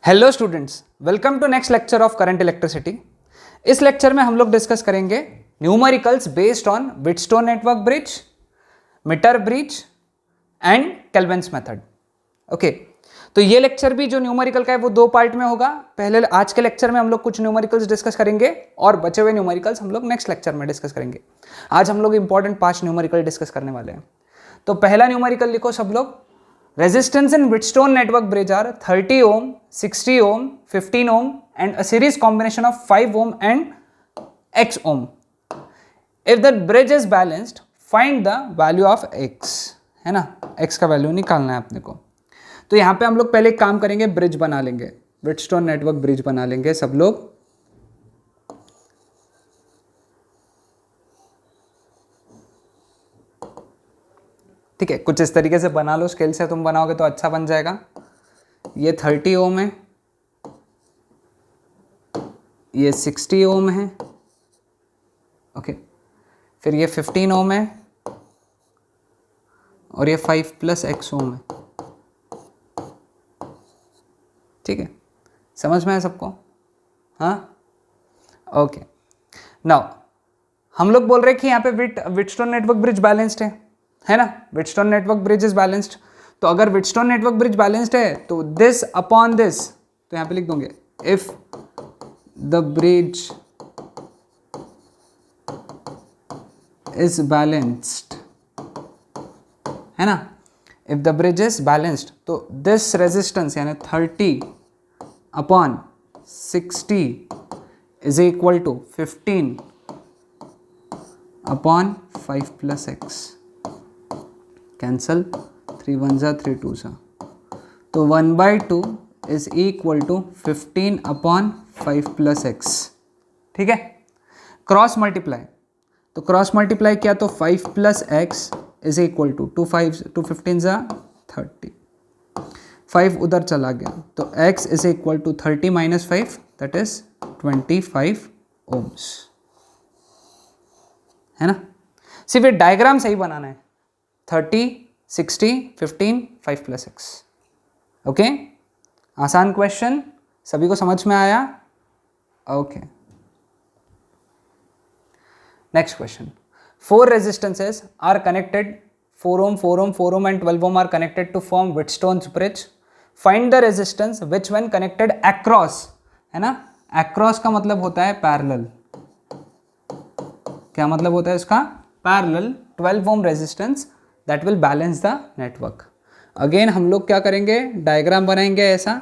Hello students, welcome to next lecture of current electricity. इस lecture में हम लोग डिस्कस करेंगे numericals based on Wheatstone network bridge, meter bridge and Kelvin's method. Okay, तो ये lecture भी जो न्यूमेरिकल का है वो दो पार्ट में होगा। पहले आज के लेक्चर में हम लोग कुछ न्यूमेरिकल्स डिस्कस करेंगे और बचे हुए न्यूमेरिकल्स हम लोग नेक्स्ट लेक्चर में डिस्कस करेंगे। आज हम लोग इंपॉर्टेंट 5 न्यूमेरिकल डिस्कस करने वाले हैं। तो पहला न्यूमेरिकल लिखो सब लोग। Resistance in Wheatstone network bridge are 30 ohm, 60 ohm, 15 ohm and a series combination of 5 ohm and x ohm. If the bridge is balanced, find the value of x. है ना, x का वैल्यू निकालना है अपने को। तो यहाँ पे हम लोग पहले एक काम करेंगे, ब्रिज बना लेंगे, Wheatstone नेटवर्क ब्रिज बना लेंगे सब लोग। ठीक है, कुछ इस तरीके से बना लो, स्केल से तुम बनाओगे तो अच्छा बन जाएगा। ये 30 ओम है, ये 60 ओम है, ओके, फिर ये 15 ओम है और ये 5 प्लस एक्स ओम है। ठीक है, समझ में है सबको? हाँ, ओके। नाउ हम लोग बोल रहे हैं कि यहाँ पे व्हिटस्टोन नेटवर्क ब्रिज बैलेंस्ड है ना, व्हिटस्टोन नेटवर्क ब्रिज इज बैलेंस्ड। तो अगर व्हिटस्टोन नेटवर्क ब्रिज बैलेंस्ड है तो दिस अपॉन दिस, तो यहां पे लिख दूंगे if the bridge is balanced, है ना, if the bridge is balanced तो दिस रेजिस्टेंस यानी 30 upon 60 is equal to 15 upon 5 plus X. Cancel, 3 1 जा 3 2 जा, तो 1/2 is equal to 15 upon 5 plus X. ठीक है, क्रॉस मल्टीप्लाई, तो क्रॉस मल्टीप्लाई किया तो 5 plus x is equal to 2 15 जा 30, 5 उधर चला गया तो x is equal to 30 minus 5 that is 25 ohms, है ना। सिर्फ ये डायग्राम सही बनाना है, 30 60 15 5 प्लस एक्स। ओके, आसान क्वेश्चन, सभी को समझ में आया? Okay, next question. 4 resistances are connected, 4 ohm 4 ohm 4 ohm and 12 ohm are connected to form Wheatstone's bridge. Find the resistance which when connected across, है ना, across का मतलब होता है पैरेलल। क्या मतलब होता है इसका? Parallel 12 ohm resistance that will balance the network. Again हम लोग क्या करेंगे, डायग्राम बनाएंगे ऐसा।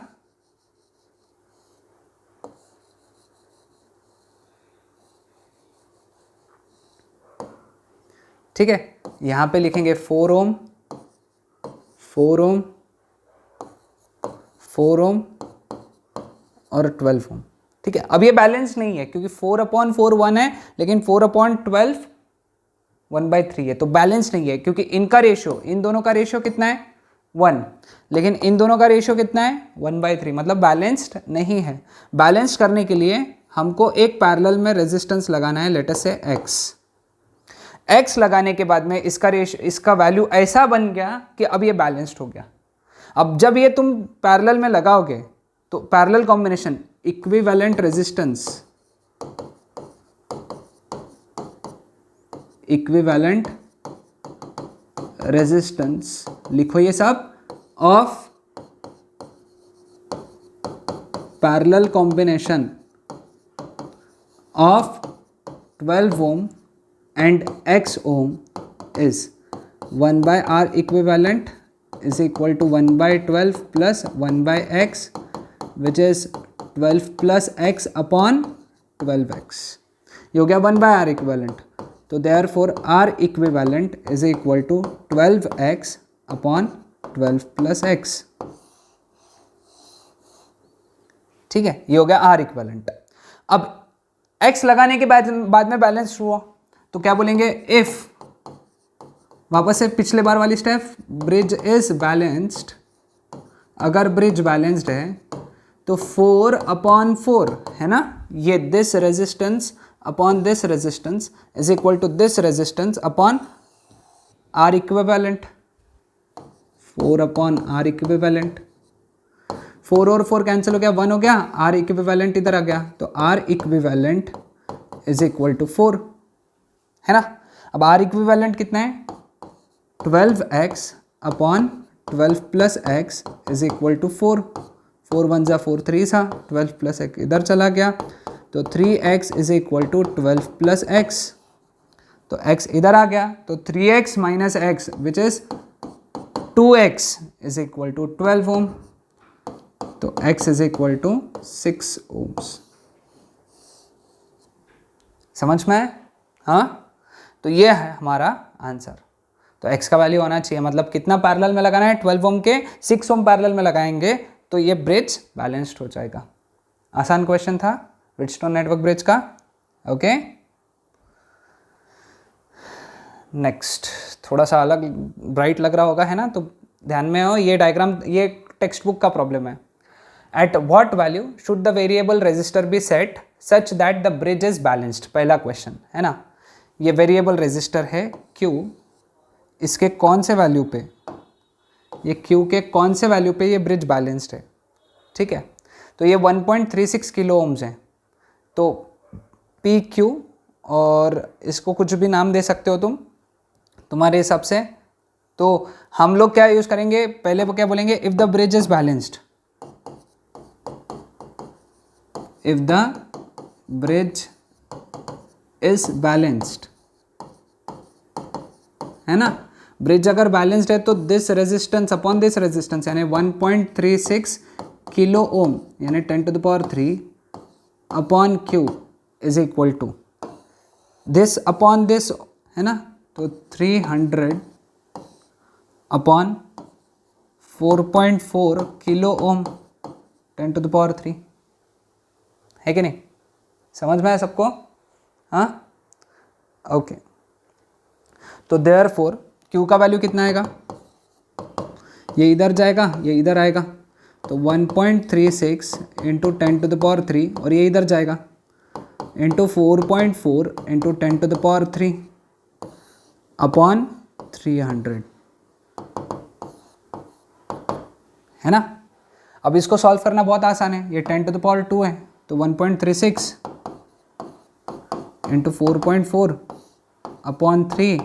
ठीक है, यहां पे लिखेंगे 4 ohm 4 ohm 4 ohm और 12 ohm। ठीक है, अब ये बैलेंस नहीं है क्योंकि 4/4 1 है, लेकिन 4/12 1/3 है, तो बैलेंस नहीं है क्योंकि इनका रेशियो, इन दोनों का रेशियो कितना है 1, लेकिन इन दोनों का रेशियो कितना है 1/3, मतलब बैलेंस्ड नहीं है। बैलेंस करने के लिए हमको एक पैरेलल में रेजिस्टेंस लगाना है, लेट अस से x लगाने के बाद में इसका रेशियो, इसका वैल्यू ऐसा बन गया कि अब ये बैलेंस्ड हो गया। अब जब ये तुम पैरेलल में लगाओगे तो parallel combination equivalent resistance, equivalent resistance लिखो ये सब, of parallel combination of 12 ohm and x ohm is 1/r equivalent is equal to 1/12 plus 1/x which is 12 plus x upon 12x। ये हो गया 1/r equivalent, तो therefore r equivalent is equal to 12x upon 12 plus x। ठीक है, ये हो गया r equivalent। अब x लगाने के बाद में बैलेंस हुआ तो क्या बोलेंगे, इफ, वापस से पिछले बार वाली स्टेप, ब्रिज इज बैलेंस्ड, अगर ब्रिज बैलेंस्ड है तो 4/4 है ना, ये this resistance upon this resistance is equal to this resistance upon R equivalent, 4/R equivalent। 4 और 4 कैंसिल हो गया, 1 हो गया, आर इक्विवेलेंट इधर आ गया, तो R equivalent is equal to 4, है ना। अब आर इक्विवेलेंट कितना है, 12x upon 12 plus x is equal to 4, 4 1 जा 4 3 सा, 12 प्लस एक्स इधर चला गया, तो 3x is equal to 12 plus x, तो x इधर आ गया, तो 3x minus x which is 2x is equal to 12 ohm, तो x is equal to 6 ohms. समझ में है? हाँ, तो ये है हमारा आंसर। तो x का वैल्यू होना चाहिए, मतलब कितना पैरेलल में लगाना है, 12 ओम के 6 ओम पैरेलल में लगाएंगे तो ये ब्रिज बैलेंस्ड हो जाएगा। आसान क्वेश्चन था व्हीटस्टोन नेटवर्क ब्रिज का। ओके, नेक्स्ट थोड़ा सा अलग ब्राइट लग रहा होगा, है ना, तो ध्यान में हो, ये डायग्राम ये टेक्स्ट बुक का प्रॉब्लम है। At what value should the variable resistor be set such that the bridge is balanced, पहला क्वेश्चन है ना। ये वेरिएबल रेजिस्टर है Q, इसके कौन से वैल्यू पे, ये Q के कौन से वैल्यू पे ये ब्रिज बैलेंस्ड है, ठीक है। तो ये 1.36 किलो ओम्स है, तो PQ, और इसको कुछ भी नाम दे सकते हो तुम तुम्हारे हिसाब से। तो हम लोग क्या यूज़ करेंगे, पहले वो क्या बोलेंगे, if the bridge is balanced, if the bridge is balanced, है ना। ब्रिज अगर बैलेंस्ड है तो this resistance upon this resistance यानी 1.36 किलो ओम यानी 10 to the power 3 upon Q is equal to this upon this, है ना, तो 300 upon 4.4 kilo ohm 10 to the power 3, है कि नहीं, समझ में आया सबको? हाँ, ओके। तो देयरफॉर Q का वैल्यू कितना आएगा, ये इधर जाएगा, ये इधर आएगा, तो 1.36 इंटू 10 to the power 3, और ये इधर जाएगा into 4.4 into 10 to the power 3 upon 300, है ना। अब इसको सॉल्व करना बहुत आसान है, ये 10 to the power 2 है, तो 1.36 इंटू 4.4 अपॉन 3,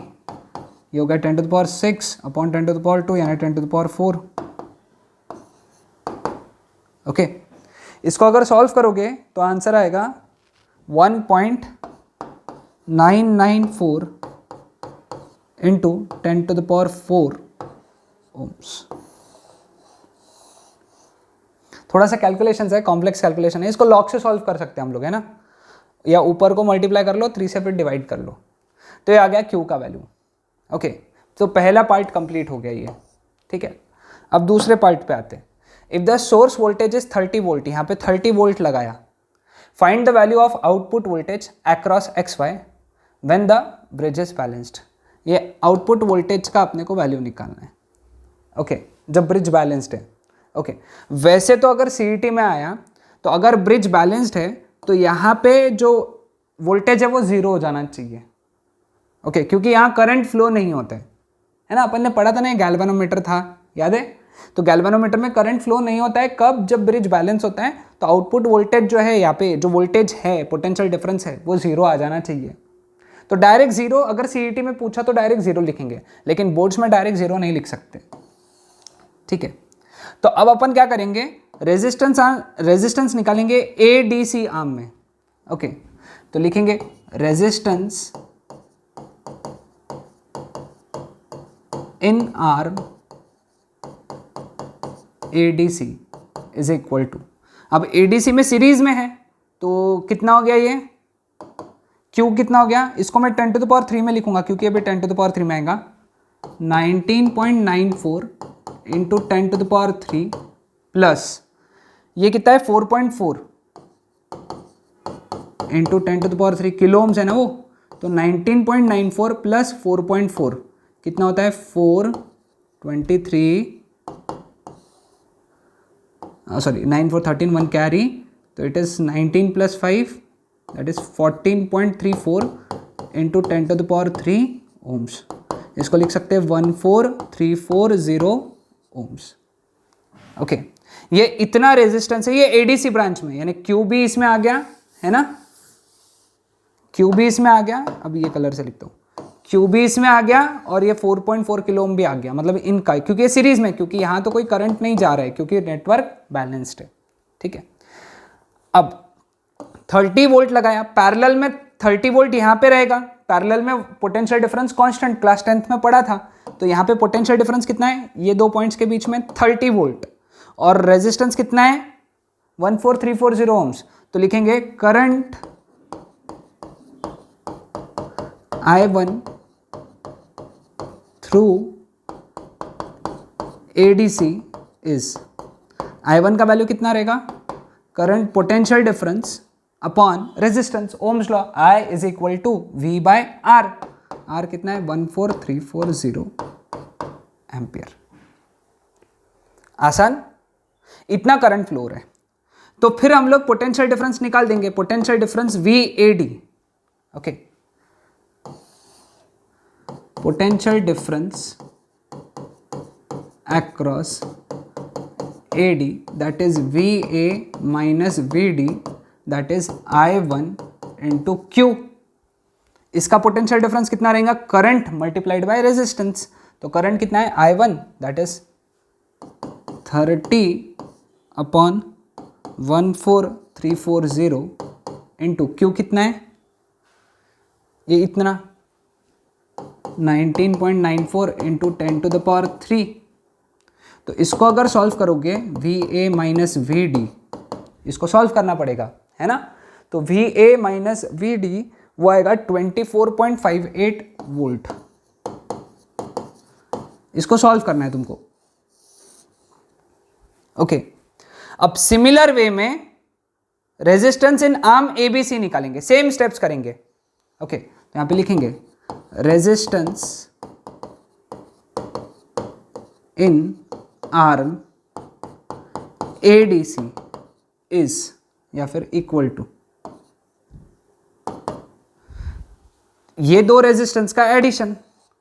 ये हो गया 10 to the power 6 upon 10 to the power 2 यानी 10 to the power 4। ओके, इसको अगर सॉल्व करोगे तो आंसर आएगा 1.994 into 10 to the power 4 ohms. थोड़ा सा कैलकुलेशन है, कॉम्प्लेक्स कैलकुलेशन है, इसको लॉग से सॉल्व कर सकते हैं हम लोग, है ना, या ऊपर को मल्टीप्लाई कर लो 3 से, फिर डिवाइड कर लो, तो ये आ गया Q का वैल्यू। ओके, तो पहला पार्ट कंप्लीट हो गया ये, ठीक है। अब दूसरे पार्ट पे आते हैं। If the source voltage is 30 volt, यहाँ पे 30 वोल्ट लगाया, find the value of output voltage across XY when the bridge is balanced. ये आउटपुट वोल्टेज का अपने को वैल्यू निकालना है, ओके, जब ब्रिज बैलेंस्ड है। ओके, वैसे तो अगर CET में आया तो अगर ब्रिज बैलेंस्ड है तो यहाँ पे जो वोल्टेज है वो 0 हो जाना चाहिए, ओके, क्योंकि यहाँ करंट फ्लो नहीं होता है ना। अपन ने पढ़ा था ना, गैल्वेनोमीटर था, याद है। तो गैल्वेनोमीटर में करंट फ्लो नहीं होता है कब, जब ब्रिज बैलेंस होता है, तो आउटपुट वोल्टेज जो है, यहाँ पे जो वोल्टेज है, पोटेंशियल डिफरेंस है, वो 0 आ जाना चाहिए। तो डायरेक्ट 0 अगर CET में पूछा तो डायरेक्ट 0 लिखेंगे, लेकिन बोर्ड्स में डायरेक्ट 0 नहीं लिख सकते, ठीक है। तो अब अपन क्या करेंगे, रेजिस्टेंस निकालेंगे ADC आर्म में, ओके। तो लिखेंगे resistance in arm ADC is equal to, अब ADC में सीरीज में है तो कितना हो गया, ये Q कितना हो गया, इसको मैं 10 to the power 3 में लिखूंगा क्योंकि अभी 10 to the power 3 में आएगा, 19.94 into 10 to the power 3 plus ये कितना है 4.4 into 10 to the power 3 kilo ohms है ना वो, तो 19.94 प्लस 4.4 कितना होता है 423, सॉरी 9 4 13 1 कैरी, तो it is 19 plus 5 that is 14.34 into 10 to the power 3 ohms. इसको लिख सकते हैं 14340 ओम्स, ओके। ये इतना रेजिस्टेंस है, ये एडीसी ब्रांच में, यानी क्यूबी इसमें आ गया है ना, क्यूबी इसमें आ गया, अब ये कलर से लिखता हूं, क्यूबी इसमें आ गया और ये 4.4 किलो ओम भी आ गया, मतलब इनका, क्योंकि ये सीरीज में, क्योंकि यहां तो कोई करंट नहीं जा रहा है क्योंकि नेटवर्क बैलेंस्ड है, ठीक है। अब 30 वोल्ट लगाया, पैरेलल में 30 वोल्ट यहां पे रहेगा, पैरेलल में potential difference constant class 10th में पढ़ा था, तो यहां पे पोटेंशियल डिफरेंस कितना है, ये दो पॉइंट्स के बीच में 30 वोल्ट, और रेजिस्टेंस कितना है 14340 ओम्स, तो लिखेंगे current I1 through ADC is, I1 का वैल्यू कितना रहेगा, current potential difference upon resistance, ohm's law, I is equal to V by R, R कितना है 14340 एम्पियर। आसान, इतना करंट फ्लो है, तो फिर हम लोग पोटेंशियल डिफरेंस निकाल देंगे, potential difference VAD, okay, potential difference across AD, that is VA minus VD, that is I1 into Q। इसका पोटेंशियल डिफरेंस कितना रहेगा, करंट मल्टीप्लाइड बाय रेजिस्टेंस, तो करंट कितना है I1 that is 30 upon 14340 into Q कितना है, ये इतना 19.94 इंटू 10 टू द पावर 3। तो इसको अगर सॉल्व करोगे VA माइनस VD, इसको सॉल्व करना पड़ेगा है ना, तो VA माइनस VD वो आएगा 24.58 वोल्ट, इसको सॉल्व करना है तुमको, ओके। अब सिमिलर वे में रेजिस्टेंस इन आर्म ABC निकालेंगे, सेम स्टेप्स करेंगे, ओके। तो यहां पे लिखेंगे resistance in arm ADC is, या फिर इक्वल टू, ये दो रेजिस्टेंस का एडिशन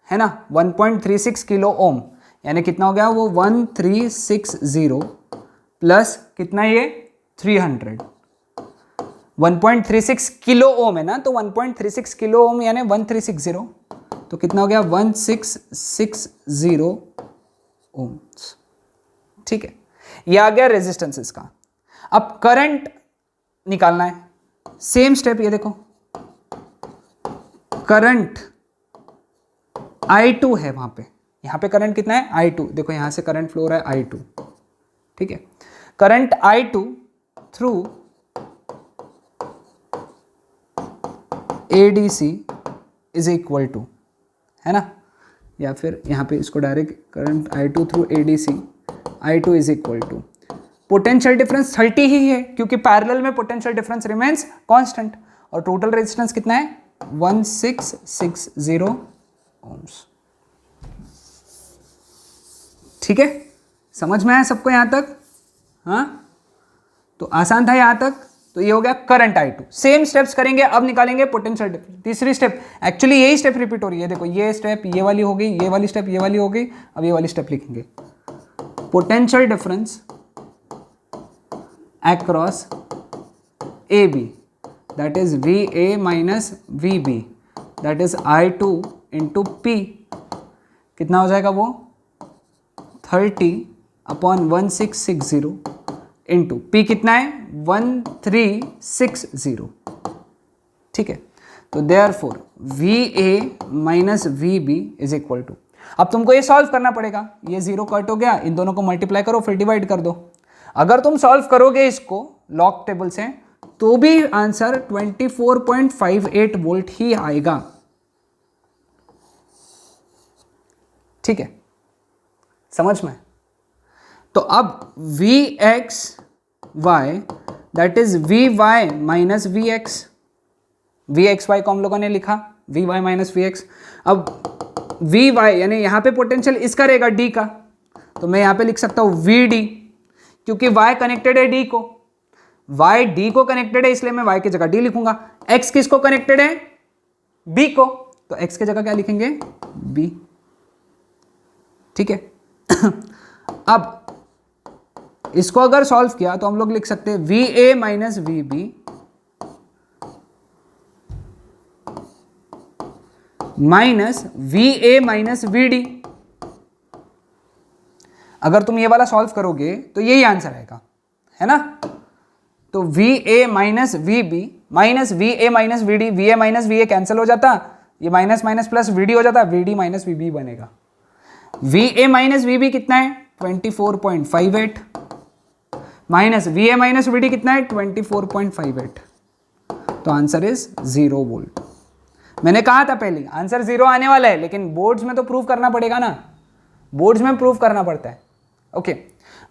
है ना, 1.36 किलो ओम, यानी कितना हो गया वो 1360 प्लस कितना ये 300, 1.36 किलो ओम है ना, तो 1.36 किलो ओम यानी 1360, तो कितना हो गया 1660 ओम्स, ठीक है। ये आ गया रेजिस्टेंस इसका। अब करंट निकालना है, सेम स्टेप, ये देखो करंट I2 है वहां पे, यहां पे करंट कितना है I2, देखो यहां से करंट फ्लो रहा है I2, ठीक है। Current I2 through ADC is equal to, है ना, या फिर यहां पे इसको direct current I2 through ADC, I2 is equal to, potential difference 30 ही है क्योंकि पैरेलल में पोटेंशियल डिफरेंस रिमेन्स कांस्टेंट, और टोटल रेजिस्टेंस कितना है 1660 ओम्स, ठीक है। समझ में आया सबको यहां तक, हाँ, तो आसान था यहां तक। तो ये हो गया करंट I2, सेम स्टेप्स करेंगे, अब निकालेंगे पोटेंशियल डिफरेंस। तीसरी स्टेप, एक्चुअली यही स्टेप रिपीट हो रही है, देखो ये स्टेप ये वाली हो गई, ये वाली स्टेप ये वाली हो गई, अब ये वाली स्टेप लिखेंगे, potential difference across AB, that is VA minus VB, that is I2 into P, कितना हो जाएगा वो 30 अपॉन 1660 इंटू P कितना है 1360, ठीक है। तो therefore VA minus VB is equal to, अब तुमको ये सॉल्व करना पड़ेगा, ये जीरो कट हो गया, इन दोनों को मल्टीप्लाई करो फिर डिवाइड कर दो। अगर तुम सॉल्व करोगे इसको लॉग टेबल से तो भी आंसर 24.58 वोल्ट ही आएगा, ठीक है, समझ में। तो अब VXY that is VY minus VX, VXY को हम लोगों ने लिखा VY माइनस VX। अब VY यानी यहां पे पोटेंशियल इसका रहेगा D का, तो मैं यहां पे लिख सकता हूं VD, क्योंकि Y कनेक्टेड है D को, Y D को कनेक्टेड है इसलिए मैं Y की जगह D लिखूंगा। X किसको कनेक्टेड है B को, तो X की जगह क्या लिखेंगे B, ठीक है। अब इसको अगर सॉल्व किया तो हम लोग लिख सकते हैं V A minus V B minus V A minus V D. अगर तुम ये वाला सॉल्व करोगे तो यही आंसर आएगा, है ना। तो V A minus V B minus V A minus V D, V A minus V A cancel हो जाता, ये minus minus plus V D हो जाता, V D minus V B बनेगा। V A minus V B कितना है 24.58 minus V A minus V D कितना है 24.58, तो आंसर इज 0 वोल्ट। मैंने कहा था पहले आंसर 0 आने वाला है, लेकिन बोर्ड्स में तो प्रूव करना पड़ेगा ना, बोर्ड्स में प्रूव करना पड़ता है। ओके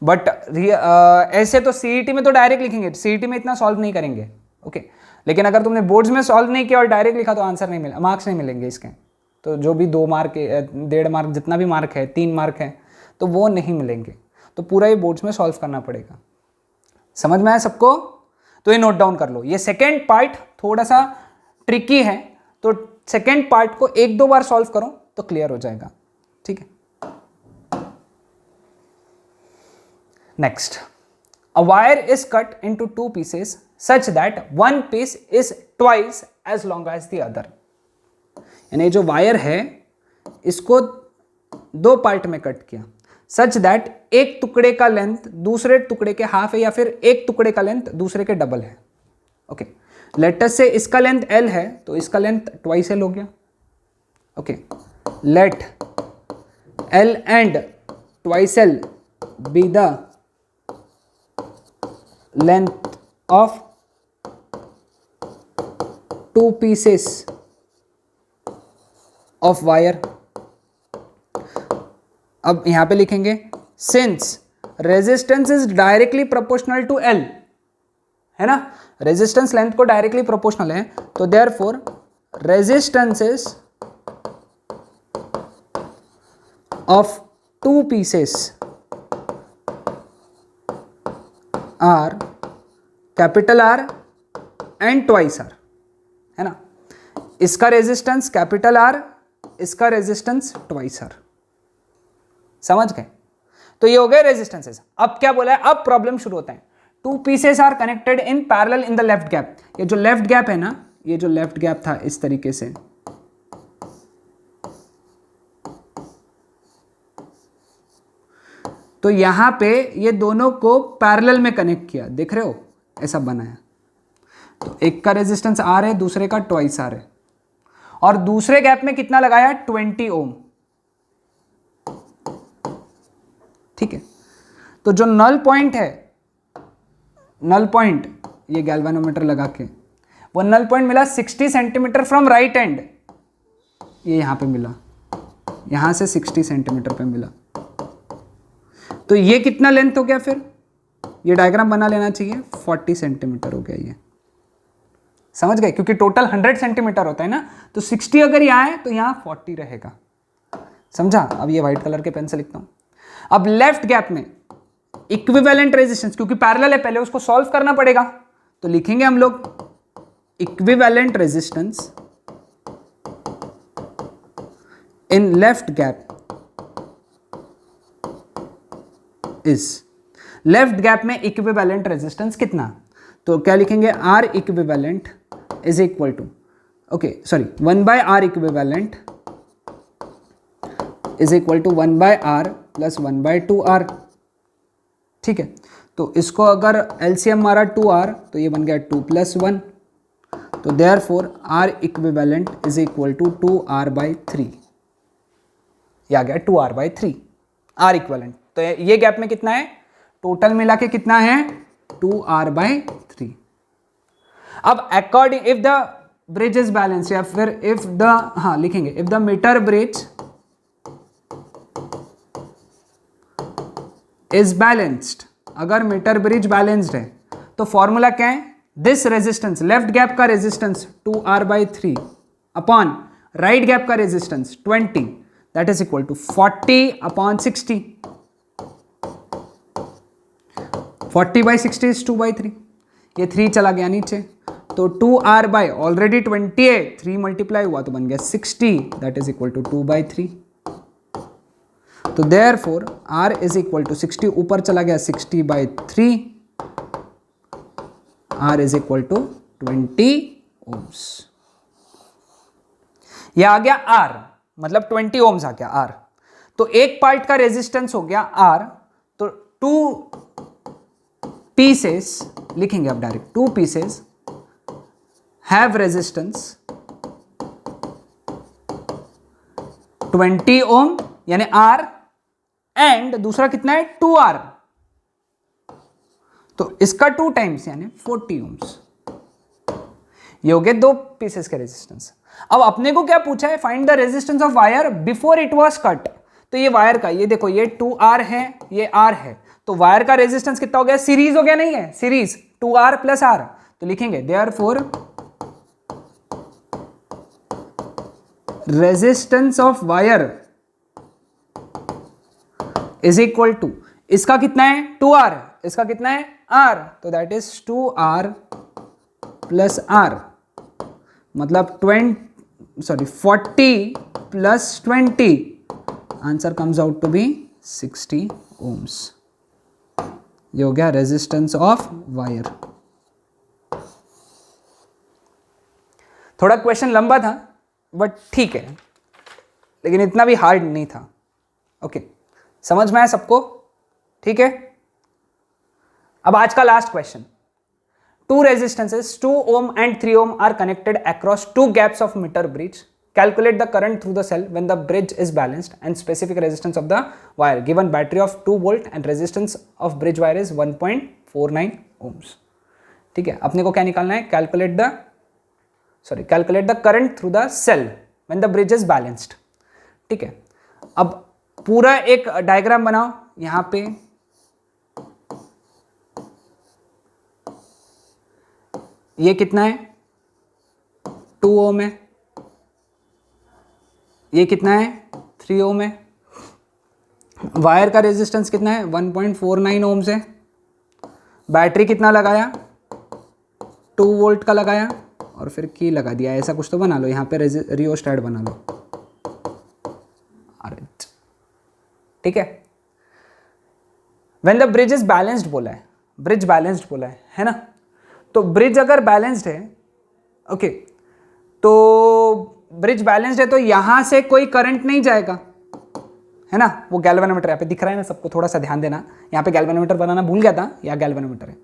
बट ऐसे तो सीईटी में तो डायरेक्ट लिखेंगे, सीईटी में इतना सॉल्व नहीं करेंगे। ओके लेकिन अगर तुमने बोर्ड्स में सॉल्व नहीं किया और डायरेक्ट लिखा तो आंसर नहीं मिला, मार्क्स नहीं मिलेंगे इसके। तो जो भी 2 मार्क 1.5 मार्क जितना भी मार्क है 3 मार्क है तो वो नहीं मिलेंगे, तो पूरा ये बोर्ड्स में सॉल्व करना पड़ेगा। समझ में आया सबको? तो ये नोट डाउन कर लो। ये सेकेंड पार्ट थोड़ा सा ट्रिकी है, तो सेकेंड पार्ट को 1-2 बार सॉल्व करो तो क्लियर हो जाएगा। ठीक है, next, a wire is cut into 2 pieces such that one piece is twice as long as the other। यानी जो वायर है इसको 2 पार्ट में कट किया, सच दैट एक टुकड़े का लेंथ दूसरे टुकड़े के हाफ है या फिर एक टुकड़े का लेंथ दूसरे के डबल है। ओके लेट अस से इसका लेंथ L है तो इसका लेंथ ट्वाइस L हो गया। Okay let L and twice L be the length of 2 pieces of wire। अब यहां पे लिखेंगे since resistance is directly proportional to L, है ना, resistance length को directly proportional है, तो therefore resistance is of 2 pieces R capital R and twice R, है ना। इसका रेजिस्टेंस कैपिटल आर, इसका रेजिस्टेंस ट्वाइस आर। समझ गए? तो ये हो गए रेजिस्टेंसेस। अब क्या बोला है, अब प्रॉब्लम शुरू होता है। 2 pieces are connected in parallel in the left gap. ये जो लेफ्ट गैप है ना, ये जो लेफ्ट गैप था इस तरीके से, तो यहां पे ये दोनों को पैरेलल में कनेक्ट किया, देख रहे हो ऐसा बनाया। तो एक का रेजिस्टेंस आर है, दूसरे का ट्वाइस आर है, और दूसरे गैप में कितना लगाया 20 ओम। ठीक है, तो जो नल पॉइंट है, नल पॉइंट ये गैल्वेनोमीटर लगा के, वो नल पॉइंट मिला 60 सेंटीमीटर फ्रॉम राइट एंड, ये यहां पे मिला, यहां से 60 सेंटीमीटर पे मिला। तो ये कितना लेंथ हो गया, फिर ये डायग्राम बना लेना चाहिए, 40 सेंटीमीटर हो गया ये। समझ गए? क्योंकि टोटल 100 सेंटीमीटर होता है ना, तो 60 अगर यहाँ है तो यहाँ 40 रहेगा। समझा? अब ये व्हाइट कलर के पेन से लिखता हूं। अब लेफ्ट गैप में इक्विवेलेंट रेजिस्टेंस, क्योंकि पैरेलल है पहले उसको सॉल्व करना पड़ेगा, तो लिखेंगे हम लोग equivalent resistance in left gap is, left gap में इक्विवेलेंट रेजिस्टेंस कितना, तो क्या लिखेंगे, R equivalent is equal to, okay sorry 1/r equivalent is equal to 1/r plus 1/2r। ठीक है, तो इसको अगर एलसीएम मारा 2r तो ये बन गया 2 + 1, तो therefore r equivalent is equal to 2r/3, ये आ गया 2r/3 r इक्विवेलेंट। तो ये गैप में कितना है, टोटल मिला के कितना है 2r/3। अब according if the bridge is balance, या फिर इफ द, हाँ लिखेंगे if the meter bridge is balanced, अगर मीटर ब्रिज बैलेंस्ड है तो फॉर्मूला क्या है, दिस रेजिस्टेंस, लेफ्ट गैप का resistance 2r/3 upon right gap का resistance 20, that is equal to 40/60। 40/60 is 2/3, ये 3 चला गया नीचे, तो 2r ऑलरेडी 20 है, 3 मल्टीप्लाई हुआ तो बन गया 60, दैट इज इक्वल टू 2/3। तो therefore R is equal to 60, ऊपर चला गया 60/3, R is equal to 20 ohms. यह आ गया R, मतलब 20 ओम्स आ गया R। तो एक पार्ट का रेजिस्टेंस हो गया R, तो 2 पीसेस लिखेंगे अब डायरेक्ट, 2 पीसेस हैव रेजिस्टेंस 20 ओम यानी R, एंड दूसरा कितना है 2R, तो इसका 2 टाइम्स यानी 40 ओम्स। ये हो गए 2 पीसेस के रेजिस्टेंस। अब अपने को क्या पूछा है, find the resistance of wire before it was cut. तो ये वायर का, ये देखो ये 2R है, ये R है, तो वायर का रेजिस्टेंस कितना हो गया, सीरीज हो गया, नहीं है सीरीज 2R + R। तो लिखेंगे therefore resistance of wire is equal to, इसका कितना है 2R, इसका कितना है R, तो दैट इज 2R + R, मतलब 40 + 20, answer comes out to be 60 ohms. ये हो गया रेजिस्टेंस ऑफ वायर। थोड़ा क्वेश्चन लंबा था बट ठीक है, लेकिन इतना भी हार्ड नहीं था। ओके, समझ में आया सबको, ठीक है। अब आज का last question, 2 resistances 2 ohm and 3 ohm are connected across 2 gaps of meter bridge. Calculate the current through the cell when the bridge is balanced and specific resistance of the wire. Given battery of 2 volt and resistance of bridge wire is 1.49 ohms. ठीक है, अपने को क्या निकालना है, calculate the current through the cell when the bridge is balanced. ठीक है, अब पूरा एक डायग्राम बनाओ यहां पे, ये कितना है 2 ओम है, ये कितना है 3 ओम है, वायर का रेजिस्टेंस कितना है 1.49 ओम्स है, बैटरी कितना लगाया 2 वोल्ट का लगाया, और फिर की लगा दिया, ऐसा कुछ तो बना लो, यहाँ पे रियोस्टैट बना लो। ठीक है, when the bridge is balanced बोला है, ब्रिज बैलेंस्ड बोला है ना, तो ब्रिज अगर बैलेंस्ड है, ओके, तो ब्रिज बैलेंस्ड है तो यहां से कोई करंट नहीं जाएगा, है ना। वो गैल्वेनोमीटर यहाँ पे दिख रहा है ना सबको, थोड़ा सा ध्यान देना, यहाँ पे गैल्वेनोमीटर बनाना भूल गया था, यहाँ गैल्वेनोमीटर है।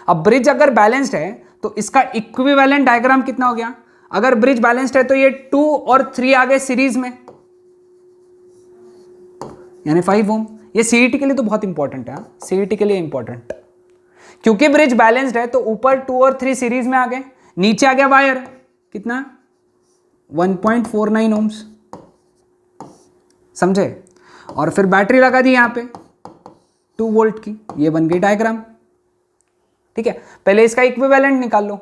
अब ब्रिज अगर बैलेंस्ड है तो इसका इक्विवेलेंट डायग्राम कितना हो गया, अगर ब्रिज बैलेंस्ड है तो ये 2 और 3 आ गए सीरीज में, यानी 5 ओम। ये सीईटी के लिए तो बहुत इंपॉर्टेंट है, सीईटी के लिए इंपॉर्टेंट, क्योंकि ब्रिज बैलेंस्ड है तो ऊपर 2 और 3 सीरीज में आ गए, नीचे आ गया वायर कितना 1.49 ओम्स, समझे। और फिर बैटरी लगा दी यहां पे 2 वोल्ट की, ये बन गई डायग्राम। ठीक है, पहले इसका इक्विवेलेंट निकाल लो,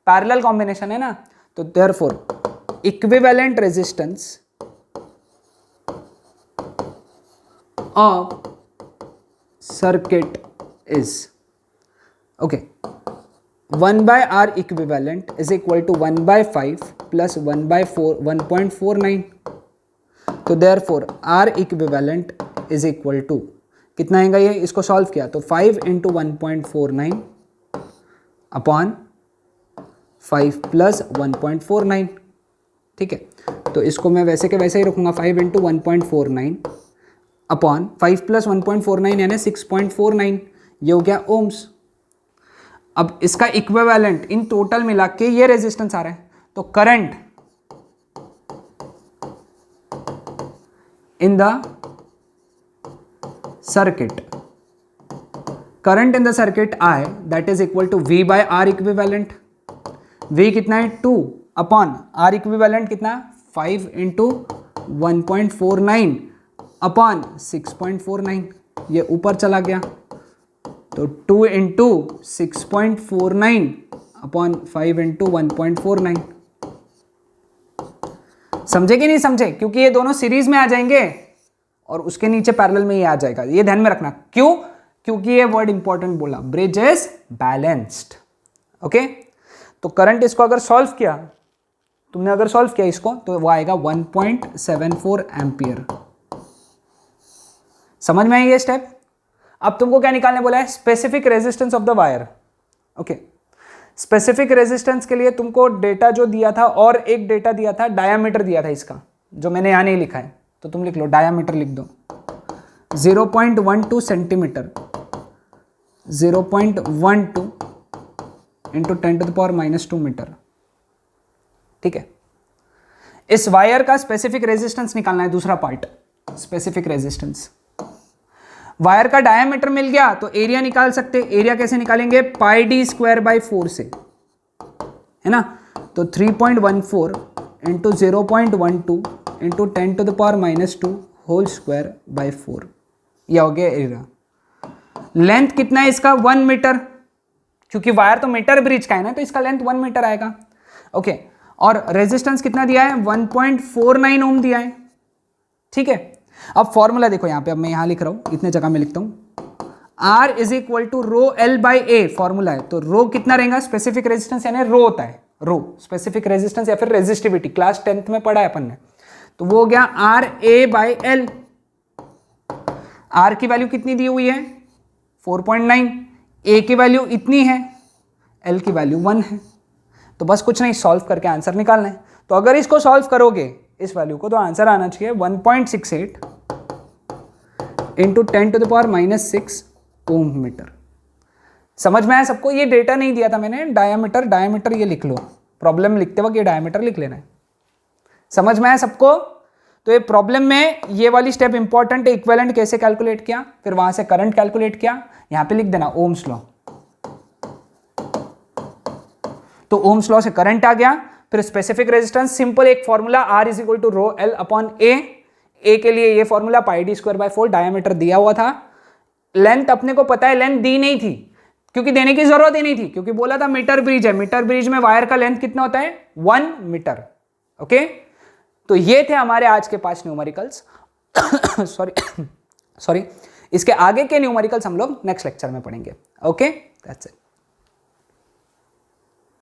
पैरेलल कॉम्बिनेशन है ना, तो therefore equivalent resistance of circuit is, okay, 1/R equivalent is equal to 1/5 plus 1/4 तो therefore R equivalent is equal to कितना आएगा, ये इसको सॉल्व किया तो 5 × 1.49 अपॉन 5 + 1.49। ठीक है, तो इसको मैं वैसे के वैसे ही रखूंगा, 5 × 1.49 अपॉन 5 + 1.49 यानी 6.49, ये हो गया ओम्स। अब इसका इक्विवेलेंट इन टोटल मिला के ये रेजिस्टेंस आ रहा है, तो current in the circuit, current in the circuit I that is equal to V/R equivalent. V कितना है 2 अपॉन R इक्विवेलेंट कितना 5 × 1.49 अपॉन 6.49, ये ऊपर चला गया, तो 2 × 6.49 अपॉन 5 × 1.49। समझे कि नहीं समझे, क्योंकि ये दोनों सीरीज में आ जाएंगे और उसके नीचे पैरेलल में ये आ जाएगा, ये ध्यान में रखना। क्यों, क्योंकि ये वर्ड इंपॉर्टेंट बोला, ब्रिज इज बैलेंस्ड। ओके, तो करंट इसको अगर सॉल्व किया, तुमने अगर सॉल्व किया इसको, तो वो आएगा 1.74 एम्पियर। समझ में आई ये स्टेप? अब तुमको क्या निकालने बोला है? Specific resistance of the wire. Okay, specific resistance के लिए तुमको डेटा जो दिया था और एक डेटा दिया था, डायामीटर दिया था इसका, जो मैंने यहाँ नहीं लिखा है, तो तुम लिख लो, डायामीटर लिख दो 0.12 सेंटीमीटर, 0.12 इंटू 10⁻⁻² मीटर। ठीक है, इस वायर का स्पेसिफिक रेजिस्टेंस निकालना है। दूसरा पार्ट, स्पेसिफिक रेजिस्टेंस। वायर का डायमीटर मिल गया तो एरिया निकाल सकते। एरिया कैसे निकालेंगे? πd²/4 से, है ना? तो 3.14 into 0.12 into 10⁻⁻² whole square by 4, यह हो गया एरिया। लेंथ कितना है इसका? 1 मीटर, क्योंकि वायर तो मीटर ब्रिज का है ना, तो इसका लेंथ 1 मीटर आएगा। ओके, और रेजिस्टेंस कितना दिया है? 1.49 ओम दिया है। ठीक है, अब फॉर्मूला देखो यहाँ पे, अब मैं यहाँ लिख रहा हूँ, इतने जगह में लिखता हूँ। R is equal to ρL/A formula है। तो रो कितना रहेगा? स्पेसिफिक रेजिस्टेंस यानी रो होता है, रो स्पेसिफिक रेजिस्टेंस या फिर रेजिस्टिविटी, क्लास 10th में पढ़ा है अपन ने। तो वो हो गया RA/L। R की वैल्यू कितनी दी हुई है? 4.9। A की वैल्यू इतनी है, L की वैल्यू 1 है। तो बस कुछ नहीं, सॉल्व करके आंसर निकालना है। तो अगर इसको सॉल्व करोगे इस वैल्यू को, तो आंसर आना चाहिए 1.68 इंटू 10⁻⁻6 ओम मीटर। समझ में आया सबको? ये डेटा नहीं दिया था मैंने, डायमीटर ये लिख लो, प्रॉब्लम लिखते वक्त ये डायमीटर लिख लेना है। समझ में आया सबको? तो ये प्रॉब्लम में ये वाली स्टेप इंपॉर्टेंट है, इक्विवेलेंट कैसे कैलकुलेट किया, फिर वहां से करंट कैलकुलेट किया। यहां पे लिख देना ओम्स लॉ। तो ओम्स लॉ से करंट आ गया, फिर स्पेसिफिक रेजिस्टेंस, सिंपल एक formula, R is equal to ρL/A। A के लिए ये फॉर्मूला πd²/4, डायमीटर दिया हुआ था। लेंथ अपने को पता है, लेंथ दी नहीं थी, क्योंकि देने की जरूरत ही नहीं थी, क्योंकि बोला था मीटर ब्रिज है। मीटर ब्रिज में वायर का लेंथ कितना होता है? 1 मीटर। ओके, तो ये थे हमारे आज के 5 न्यूमेरिकल्स। सॉरी, इसके आगे के न्यूमेरिकल्स हम लोग नेक्स्ट लेक्चर में पढ़ेंगे। Okay, that's it.